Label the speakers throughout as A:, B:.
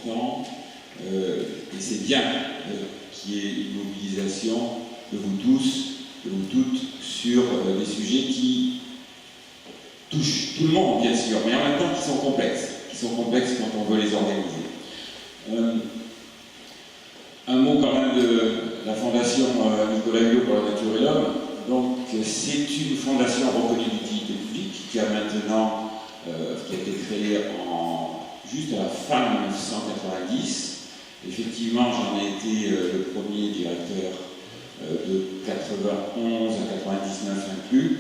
A: important, et c'est bien qu'il y ait une mobilisation de vous tous, de vous toutes, sur des sujets qui touchent tout le monde, bien sûr, mais en même temps qui sont complexes quand on veut les organiser. Un mot quand même de la Fondation Nicolas Hulot pour la nature et l'homme. Donc c'est une fondation reconnue d'utilité publique qui a maintenant, qui a été créée juste à la fin de 1990. Effectivement, j'en ai été le premier directeur de 91 à 99 inclus.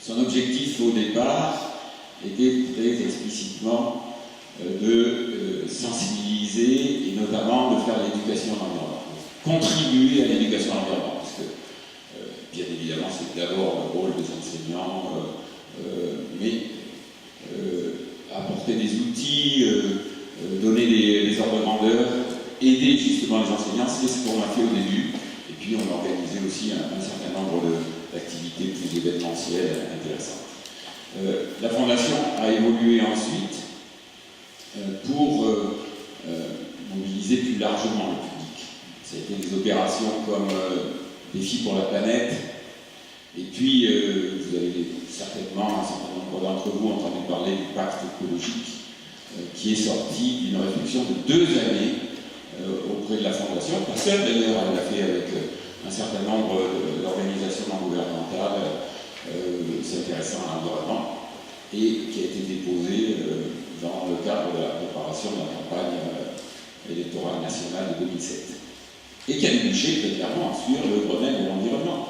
A: Son objectif au départ était très explicitement de sensibiliser et notamment de faire l'éducation à l'environnement, contribuer à l'éducation à l'environnement, parce que bien évidemment c'est d'abord le rôle des enseignants, mais apporter des outils, donner des ordres de grandeur, aider justement les enseignants, c'est ce qu'on a fait au début, et puis on a organisé aussi un certain nombre d'activités plus événementielles intéressantes. La Fondation a évolué ensuite pour mobiliser plus largement le public. Ça a été des opérations comme Défi pour la planète, et puis vous avez certainement, un certain nombre d'entre vous, entendu parler du pacte écologique qui est sorti d'une réflexion de 2 années auprès de la Fondation, pas seule d'ailleurs, elle l'a fait avec un certain nombre d'organisations non gouvernementales s'intéressant à l'environnement, et qui a été déposé dans le cadre de la préparation de la campagne électorale nationale de 2007, et qui a débouché très clairement sur le Grenelle de l'environnement.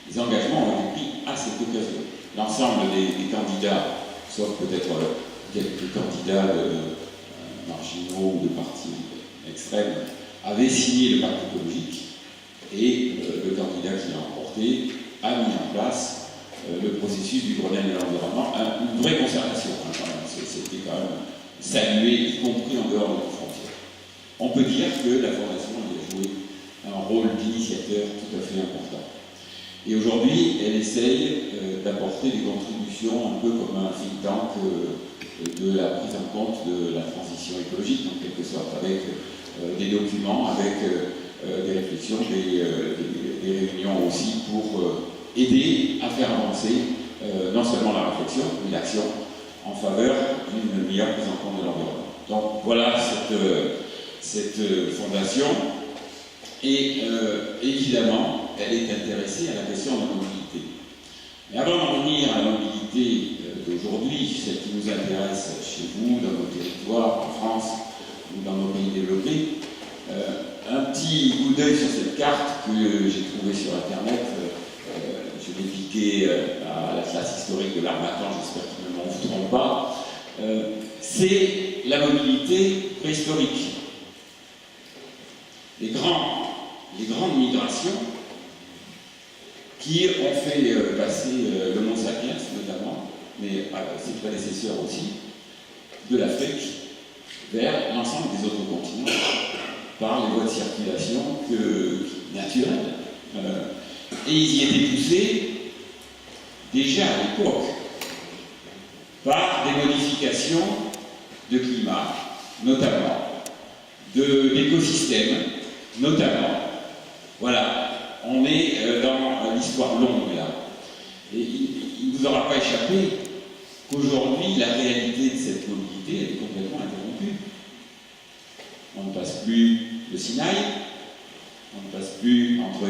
A: Les engagements ont été pris à cette occasion. L'ensemble des candidats, sauf peut-être quelques candidats marginaux ou de partis extrêmes, avaient signé le pacte écologique, et le candidat qui l'a emporté a mis en place le processus du Grenelle de l'environnement, une vraie concertation. C'était quand même salué, y compris en dehors de nos frontières. On peut dire que la Fondation a joué un rôle d'initiateur tout à fait important. Et aujourd'hui, elle essaye d'apporter des contributions un peu comme un think tank de la prise en compte de la transition écologique, en quelque sorte, avec des documents, avec des réflexions, des réunions aussi pour aider à faire avancer non seulement la réflexion, mais l'action en faveur d'une meilleure prise en compte de l'environnement. Donc voilà cette fondation, et évidemment, elle est intéressée à la question de la mobilité. Mais avant d'en venir à la mobilité d'aujourd'hui, celle qui nous intéresse chez vous, dans nos territoires, en France ou dans nos pays développés, un petit coup d'œil sur cette carte que j'ai trouvée sur Internet. Je l'ai piqué à la classe historique de l'Harmattan, j'espère qu'ils ne m'en voudront pas. C'est la mobilité préhistorique. Les grandes migrations qui ont fait passer l'Homo sapiens, notamment, mais ses prédécesseurs aussi, de l'Afrique vers l'ensemble des autres continents, par les voies de circulation naturelles. Et ils y étaient poussés déjà à l'époque par des modifications de climat, notamment, d'écosystèmes, notamment. Voilà, on est dans l'histoire longue là. Et il ne vous aura pas échappé qu'aujourd'hui, la réalité de cette mobilité, elle est complètement interrompue. On ne passe plus le Sinaï, on ne passe plus entre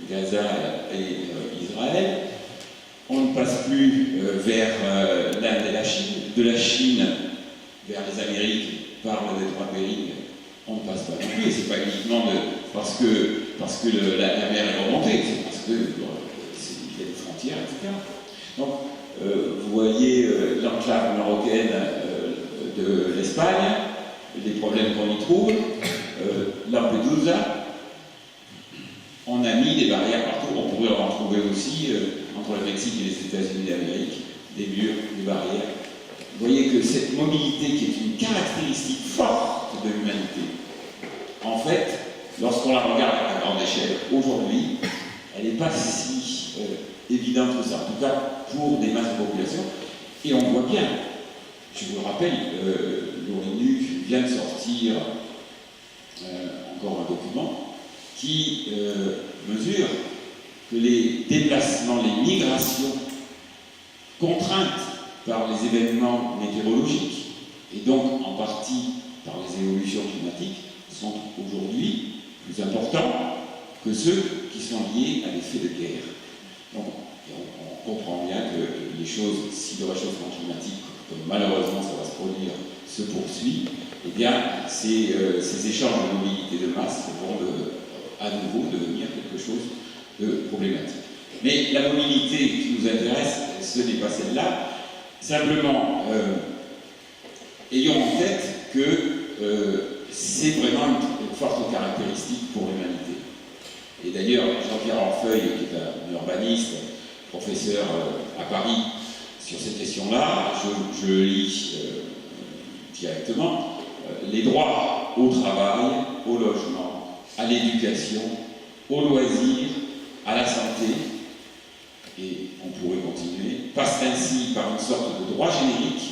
A: Gaza et Israël, on ne passe plus vers l'Inde et la Chine, de la Chine vers les Amériques par le détroit de Bering, on ne passe pas non plus, et c'est pas uniquement parce que la mer est remontée, c'est parce qu'il y a des frontières, etc. Donc, vous voyez l'enclave marocaine de l'Espagne, les problèmes qu'on y trouve, Lampedusa, on a mis des barrières partout, on pourrait en trouver aussi entre le Mexique et les États-Unis d'Amérique, des murs, des barrières. Vous voyez que cette mobilité qui est une caractéristique forte de l'humanité, en fait, lorsqu'on la regarde à grande échelle, aujourd'hui, elle n'est pas si évidente que ça, en tout cas pour des masses de population, et on voit bien, je vous le rappelle, l'ONU vient de sortir encore un document qui mesure que les déplacements, les migrations contraintes par les événements météorologiques et donc en partie par les évolutions climatiques sont aujourd'hui plus importants que ceux qui sont liés à des faits de guerre. Donc on comprend bien que les choses, si le réchauffement climatique, comme malheureusement ça va se produire, se poursuit, eh bien ces échanges de mobilité de masse vont à nouveau devenir quelque chose de problématique. Mais la mobilité qui nous intéresse, ce n'est pas celle-là. Simplement, ayons en tête que c'est vraiment une forte caractéristique pour l'humanité. Et d'ailleurs, Jean-Pierre Orfeuille, qui est un urbaniste, professeur à Paris sur ces questions-là, je lis directement, les droits au travail, au logement, à l'éducation, aux loisirs, à la santé, et on pourrait continuer, passent ainsi par une sorte de droit générique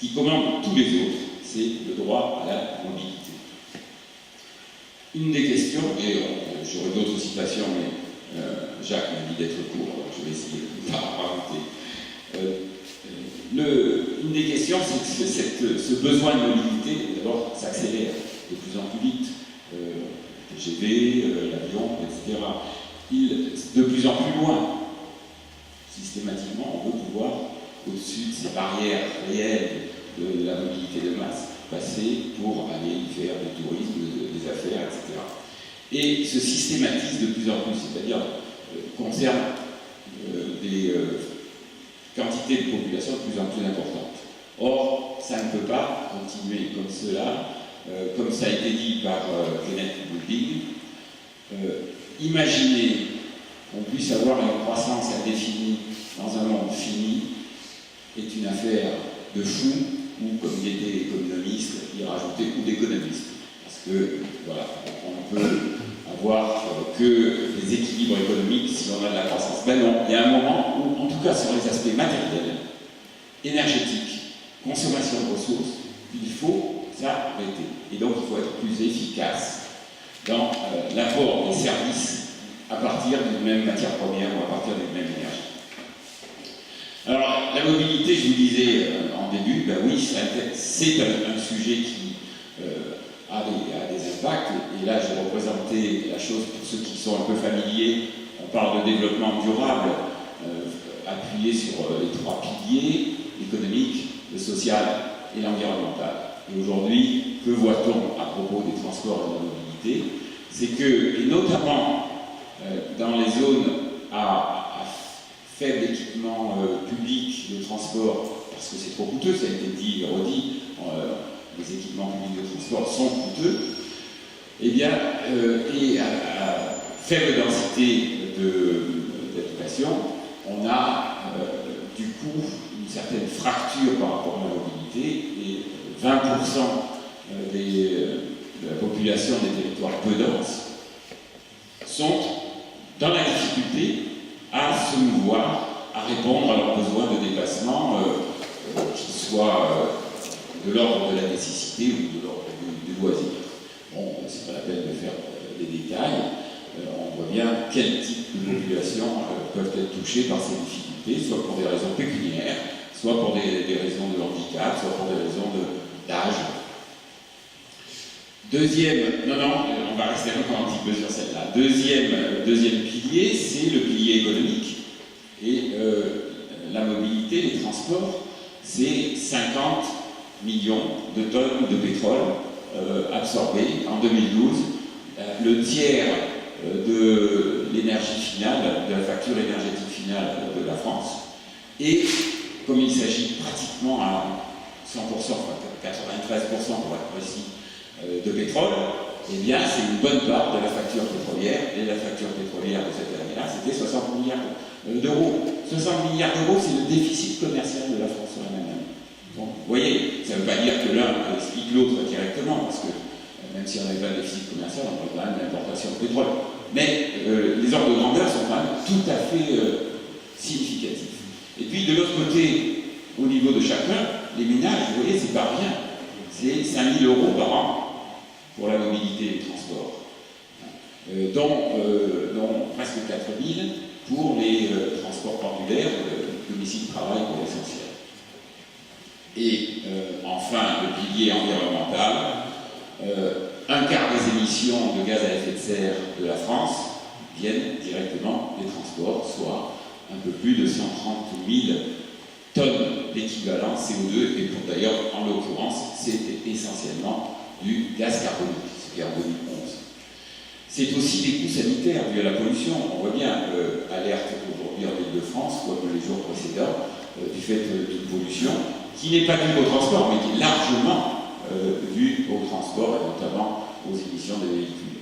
A: qui commande tous les autres, c'est le droit à la mobilité. Une des questions, et j'aurai d'autres citations, mais Jacques m'a dit d'être court, alors je vais essayer de ne pas rajouter. Une des questions, c'est que ce besoin de mobilité, d'abord, s'accélère de plus en plus vite. Le TGV, l'avion, etc. De plus en plus loin. Systématiquement, on veut pouvoir, au-dessus de ces barrières réelles de la mobilité de masse, passer pour aller y faire du tourisme, des affaires, etc. Et se systématise de plus en plus, c'est-à-dire concerne des quantités de population de plus en plus importantes. Or, ça ne peut pas continuer comme cela, comme ça a été dit par Kenneth Boulding. Imaginez qu'on puisse avoir une croissance indéfinie dans un monde fini est une affaire de fou, ou comme il était économiste, il rajoutait ou d'économiste. Parce que, voilà, on ne peut avoir que des équilibres économiques si on a de la croissance. Ben non, il y a un moment où, en tout cas sur les aspects matériels, énergétiques, consommation de ressources, il faut s'arrêter. Et donc il faut être plus efficace dans l'apport des services à partir d'une même matière première ou à partir d'une même énergie. Alors, la mobilité, je vous disais en début, ben oui, c'est un sujet qui a des impacts. Et là, j'ai représenté la chose pour ceux qui sont un peu familiers. On parle de développement durable, appuyé sur les trois piliers, l'économique, le social et l'environnemental. Et aujourd'hui, que voit-on à propos des transports et de la mobilité? C'est que, et notamment dans les zones à faible équipement public de transport, parce que c'est trop coûteux, ça a été dit et redit, les équipements publics de transport sont coûteux, eh bien, et à faible densité d'habitation, on a du coup une certaine fracture par rapport à la mobilité, et 20% de la population des territoires peu denses sont dans la difficulté à se mouvoir, à répondre à leurs besoins de déplacement, qui soient de l'ordre de la nécessité ou de l'ordre du loisir. Bon, c'est pas la peine de faire des détails. On voit bien quel type de population peuvent être touchées par ces difficultés, soit pour des raisons pécuniaires, soit pour des raisons de handicap, soit pour des raisons d'âge. Deuxième, on va rester encore un petit peu sur celle-là. Deuxième pilier, c'est le pilier économique. Et la mobilité, les transports, c'est 50 millions de tonnes de pétrole absorbées en 2012. Le tiers de l'énergie finale, de la facture énergétique finale de la France. Et comme il s'agit pratiquement à 100%, enfin 93% pour être précis, de pétrole, eh bien c'est une bonne part de la facture pétrolière, et la facture pétrolière de cette année-là, c'était 60 milliards d'euros. 60 milliards d'euros, c'est le déficit commercial de la France sur la même année. Bon, vous voyez, ça ne veut pas dire que l'un explique l'autre directement, parce que même si on n'avait pas de déficit commercial, on aurait quand même l'importation de pétrole. Mais les ordres de grandeur sont quand même tout à fait significatifs. Et puis de l'autre côté, au niveau de chacun, les ménages, vous voyez, c'est pas rien. c'est 5 000 € par an pour la mobilité et le transport, dont presque 4 000 pour les transports pendulaires, domicile-travail pour l'essentiel. Et enfin, le pilier environnemental, un quart des émissions de gaz à effet de serre de la France viennent directement des transports, soit un peu plus de 130 000 tonnes d'équivalent CO2, et pour d'ailleurs, en l'occurrence, c'était essentiellement du gaz carbonique, ce qui est en 2011. C'est aussi des coûts sanitaires dus à la pollution. On voit bien l'alerte aujourd'hui en Île-de-France, comme les jours précédents, du fait d'une pollution qui n'est pas due au transport, mais qui est largement due au transport et notamment aux émissions des véhicules.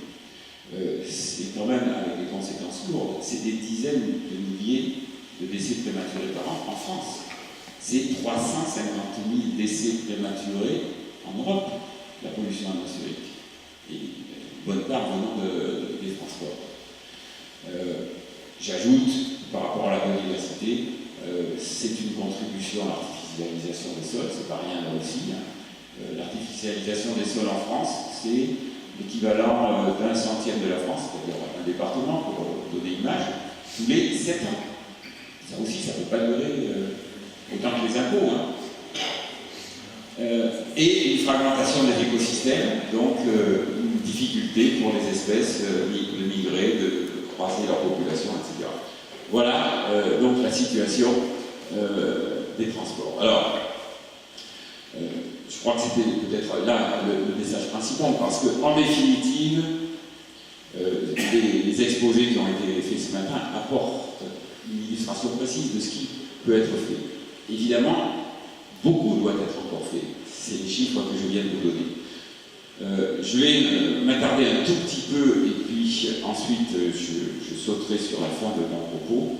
A: C'est quand même avec des conséquences lourdes. C'est des dizaines de milliers de décès prématurés par an en France. C'est 350 000 décès prématurés en Europe, la pollution atmosphérique. Et une bonne part venant des transports. J'ajoute, par rapport à la biodiversité, c'est une contribution à l'artificialisation des sols, c'est pas rien là aussi. L'artificialisation des sols en France, c'est l'équivalent d'un centième de la France, c'est-à-dire un département, pour donner image, tous les 7 ans. Ça aussi, ça ne peut pas durer autant que les impôts. Et une fragmentation des écosystèmes, donc une difficulté pour les espèces de migrer, de croiser leur population, etc. Voilà donc la situation des transports. Alors, je crois que c'était peut-être là le message principal, parce qu'en définitive, les exposés qui ont été faits ce matin apportent une illustration précise de ce qui peut être fait. Évidemment, beaucoup doit être encore fait. C'est les chiffres que je viens de vous donner. Je vais m'attarder un tout petit peu, et puis ensuite je sauterai sur la fin de mon propos,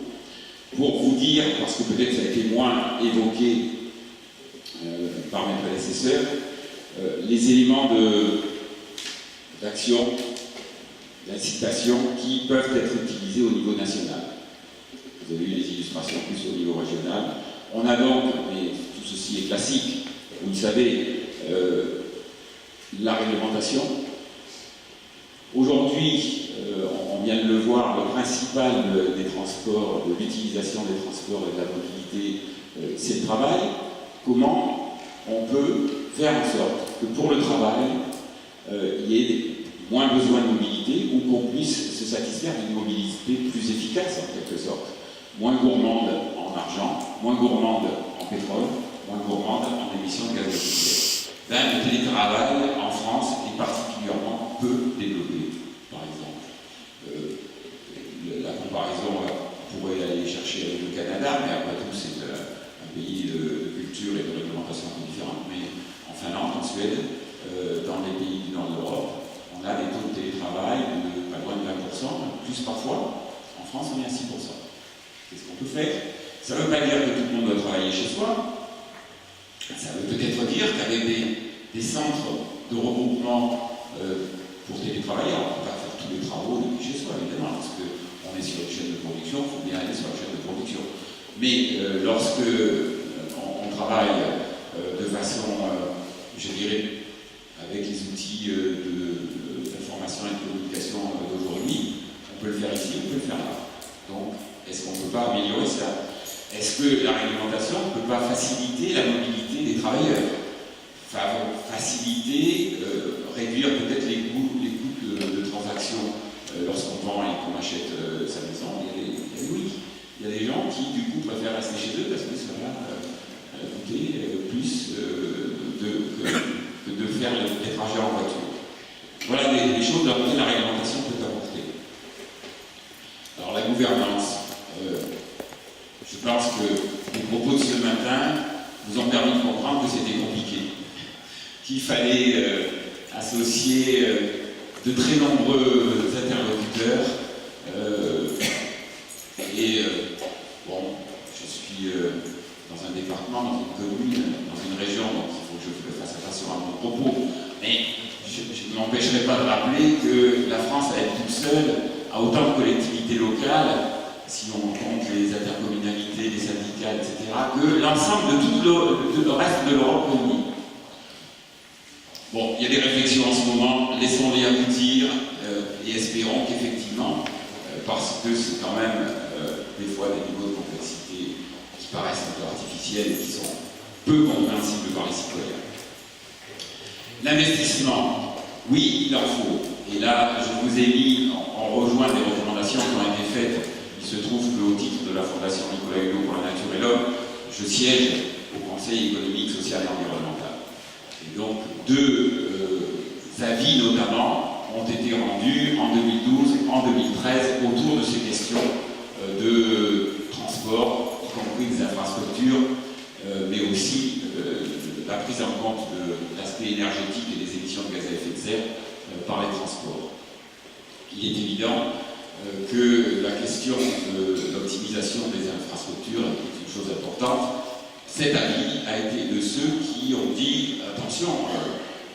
A: pour vous dire, parce que peut-être ça a été moins évoqué par mes prédécesseurs, les éléments d'action, d'incitation qui peuvent être utilisés au niveau national. Vous avez eu les illustrations plus au niveau régional. On a donc, et tout ceci est classique, vous le savez, la réglementation. Aujourd'hui, on vient de le voir, le principal des transports, de l'utilisation des transports et de la mobilité, c'est le travail. Comment on peut faire en sorte que pour le travail, il y ait moins besoin de mobilité, ou qu'on puisse se satisfaire d'une mobilité plus efficace en quelque sorte, moins gourmande en argent, moins gourmande en pétrole, moins gourmande en émissions de gaz à effet de serre. Le télétravail en France est particulièrement peu développé, par exemple. La comparaison pourrait aller chercher avec le Canada, mais après tout c'est un pays de culture et de réglementation différente. Mais en Finlande, en Suède, dans les pays du nord de l'Europe, on a des taux de télétravail de pas loin de 20%, plus parfois. En France, on est à 6%. Qu'est-ce qu'on peut faire? Ça ne veut pas dire que tout le monde doit travailler chez soi. Ça veut peut-être dire qu'avec des centres de regroupement pour télétravailler, on ne peut pas faire tous les travaux depuis chez soi, évidemment, parce qu'on est sur une chaîne de production, il faut bien aller sur la chaîne de production. Mais lorsque on travaille de façon, je dirais, avec les outils d'information et de communication d'aujourd'hui, on peut le faire ici, on peut le faire là. Donc, est-ce qu'on ne peut pas améliorer ça? Est-ce que la réglementation ne peut pas faciliter la mobilité des travailleurs? Faciliter, réduire peut-être les coûts de transaction lorsqu'on vend et qu'on achète sa maison? Oui, il y a des gens qui, du coup, préfèrent rester chez eux parce que ça va coûter plus que de faire les trajets en voiture. Voilà des choses que la réglementation peut apporter. Alors la gouvernance, je pense que les propos de ce matin vous ont permis de comprendre que c'était compliqué, qu'il fallait associer de très nombreux interlocuteurs bon, je suis dans un département, dans une commune, dans une région, donc il faut que je fasse attention à mon propos. Mais je ne m'empêcherai pas de rappeler que la France, à elle toute seule, a autant de collectivités locales, si on compte les intercommunalités, les syndicats, etc., que l'ensemble de tout le reste de l'Europe réunie. Bon, il y a des réflexions en ce moment, laissons-les aboutir et espérons qu'effectivement, parce que c'est quand même des fois des niveaux de complexité qui paraissent un peu artificiels et qui sont peu compréhensibles par les citoyens. L'investissement, oui, il en faut. Et là, je vous ai mis en rejoint des recommandations qui ont été faites. Il se trouve qu'au titre de la Fondation Nicolas Hulot pour la nature et l'homme, je siège au Conseil économique, social et environnemental. Et donc, deux avis notamment ont été rendus en 2012 et en 2013 autour de ces questions de transport, y compris des infrastructures, mais aussi la prise en compte de l'aspect énergétique et des émissions de gaz à effet de serre par les transports. Il est évident que la question de l'optimisation des infrastructures est une chose importante. Cet avis a été de ceux qui ont dit attention,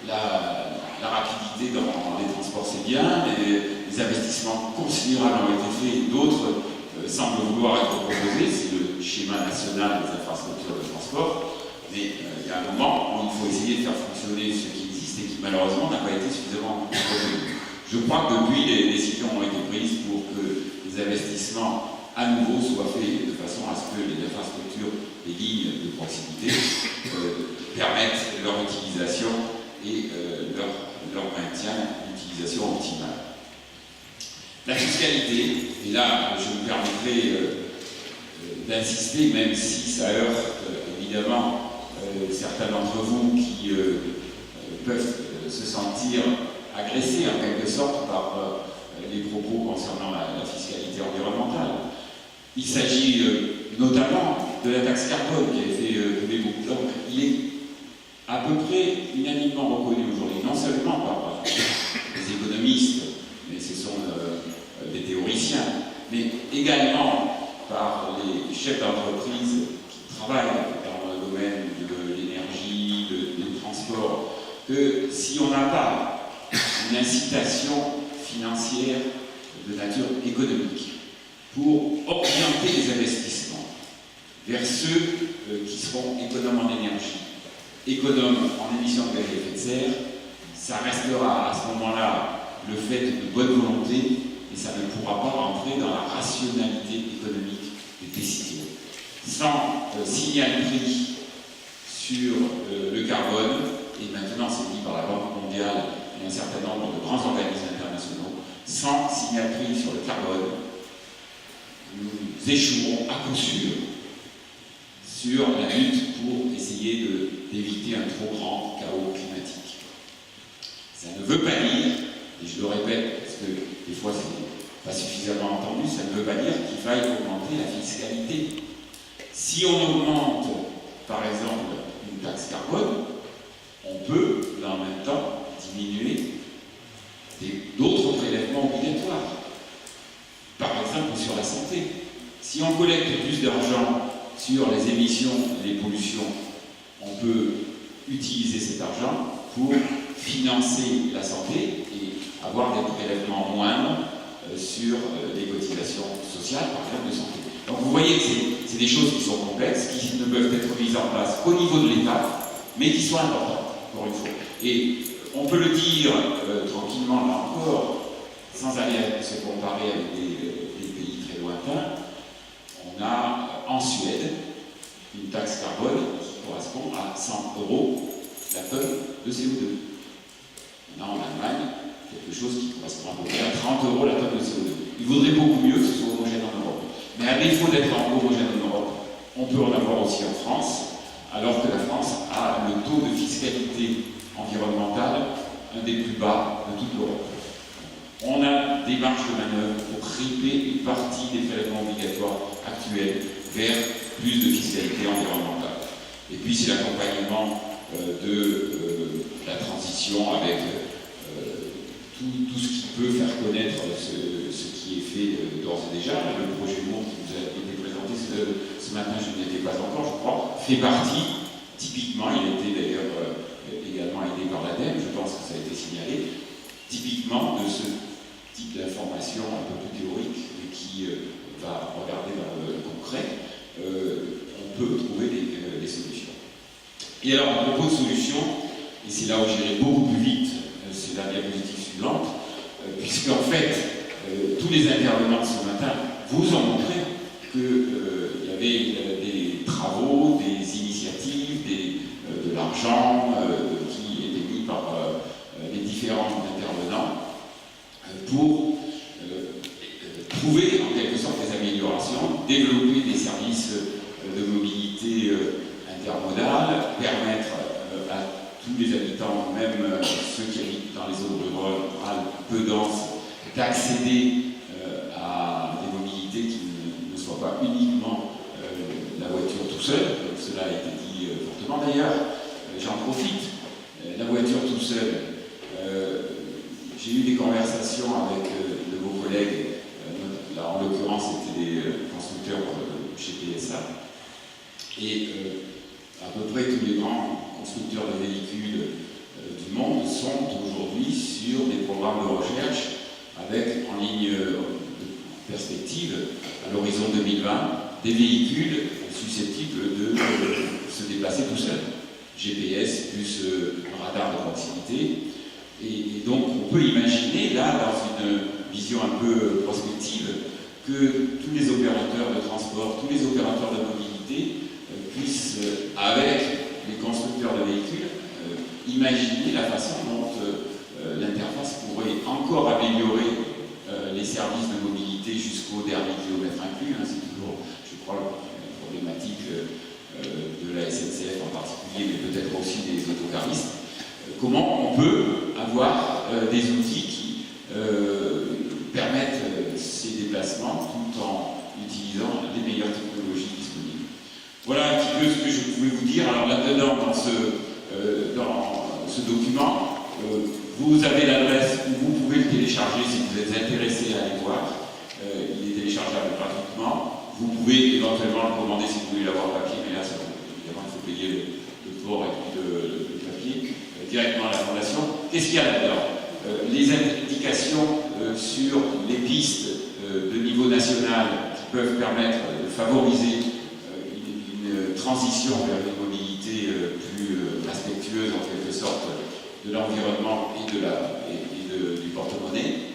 A: la rapidité dans les transports c'est bien, les investissements considérables ont été faits et d'autres semblent vouloir être proposés, c'est le schéma national des infrastructures de transport, mais il y a un moment où il faut essayer de faire fonctionner ce qui existe et qui malheureusement n'a pas été suffisamment proposé. Je crois que depuis les décisions ont été prises pour que les investissements à nouveau soient faits de façon à ce que les infrastructures, les lignes de proximité permettent leur utilisation et leur maintien d'utilisation optimale. La fiscalité, et là je me permettrai d'insister, même si ça heurte évidemment certains d'entre vous qui peuvent se sentir agressés en quelque sorte par les propos concernant la fiscalité environnementale. Il s'agit notamment de la taxe carbone qui a été couler beaucoup. Donc il est à peu près unanimement reconnu aujourd'hui, non seulement par les économistes, mais ce sont des théoriciens, mais également par les chefs d'entreprise qui travaillent dans le domaine de l'énergie, des transports, que si on n'a pas une incitation financière de nature économique pour orienter les investissements vers ceux qui seront économes en énergie, économes en émissions de gaz à effet de serre, ça restera à ce moment-là le fait de bonne volonté et ça ne pourra pas rentrer dans la rationalité économique des décisions. Sans signal prix sur le carbone, et maintenant c'est dit par la Banque mondiale et un certain nombre de grands organismes internationaux, sans signal prix sur le carbone, nous échouerons à coup sûr sur la lutte pour essayer d'éviter un trop grand chaos climatique. Ça ne veut pas dire, et je le répète parce que des fois c'est pas suffisamment entendu, ça ne veut pas dire qu'il faille augmenter la fiscalité. Si on augmente, par exemple, une taxe carbone, on peut, en même temps, diminuer d'autres prélèvements obligatoires. Par exemple, sur la santé. Si on collecte plus d'argent sur les émissions et les pollutions, on peut utiliser cet argent pour financer la santé et avoir des prélèvements moindres sur les cotisations sociales, par exemple, de santé. Donc vous voyez que c'est des choses qui sont complexes, qui ne peuvent être mises en place qu'au niveau de l'État, mais qui sont importantes, encore une fois. Et on peut le dire tranquillement, là encore, sans aller se comparer avec des pays très lointains. On a en Suède une taxe carbone qui correspond à 100 € la tonne de CO2. On a en Allemagne quelque chose qui correspond à peu près à 30 € la tonne de CO2. Il vaudrait beaucoup mieux que ce soit homogène en Europe. Mais à défaut d'être homogène en Europe, on peut en avoir aussi en France, alors que la France a le taux de fiscalité environnementale un des plus bas de toute l'Europe. On a des marges de manœuvre pour riper une partie des prélèvements obligatoires actuels vers plus de fiscalité environnementale. Et puis c'est l'accompagnement de la transition avec tout ce qui peut faire connaître ce qui est fait d'ores et déjà. Le projet MOUR qui vous a été présenté ce matin, je n'y étais pas encore, je crois, fait partie. Typiquement, il a été d'ailleurs également aidé par l'ADEME, je pense que ça a été signalé, typiquement de ce type d'information un peu plus théorique, mais qui va regarder dans le concret, on peut trouver des solutions. Et alors, à propos de solutions, et c'est là où j'irai beaucoup plus vite, c'est la diapositive suivante, puisqu'en fait, tous les intervenants de ce matin vous ont montré qu'il y avait des travaux, des initiatives, de l'argent qui étaient mis par les différents intervenants pour trouver en quelque sorte des améliorations, développer des services de mobilité intermodale, permettre à tous les habitants, même ceux qui habitent dans les zones rurales peu denses, d'accéder à des mobilités qui ne soient pas uniquement la voiture tout seul, comme cela a été dit fortement d'ailleurs. J'en profite, la voiture tout seul. J'ai eu des conversations avec de vos collègues, là en l'occurrence c'était des constructeurs chez PSA, et à peu près tous les grands constructeurs de véhicules du monde sont aujourd'hui sur des programmes de recherche avec en ligne de perspective à l'horizon 2020 des véhicules susceptibles de se déplacer tout seuls. GPS plus radar de proximité. Et donc on peut imaginer là, dans une vision un peu prospective, que tous les opérateurs de transport, tous les opérateurs de mobilité puissent, avec les constructeurs de véhicules, imaginer la façon dont l'interface pourrait encore améliorer les services de mobilité jusqu'au dernier kilomètre inclus. Hein, c'est toujours, je crois, la problématique de la SNCF en particulier, mais peut-être aussi des autocaristes. Comment on peut avoir des outils qui permettent ces déplacements tout en utilisant les meilleures technologies disponibles. Voilà un petit peu ce que je pouvais vous dire. Alors là-dedans, dans ce document, vous avez l'adresse où vous pouvez le télécharger si vous êtes intéressé à aller voir. Il est téléchargeable gratuitement. Vous pouvez éventuellement le commander si vous voulez l'avoir papier, mais là, évidemment, il faut payer le port et puis le papier directement à la fondation. Qu'est-ce qu'il y a là-dedans? Les indications sur les pistes de niveau national qui peuvent permettre de favoriser une transition vers une mobilité plus respectueuse en quelque sorte de l'environnement et du porte-monnaie.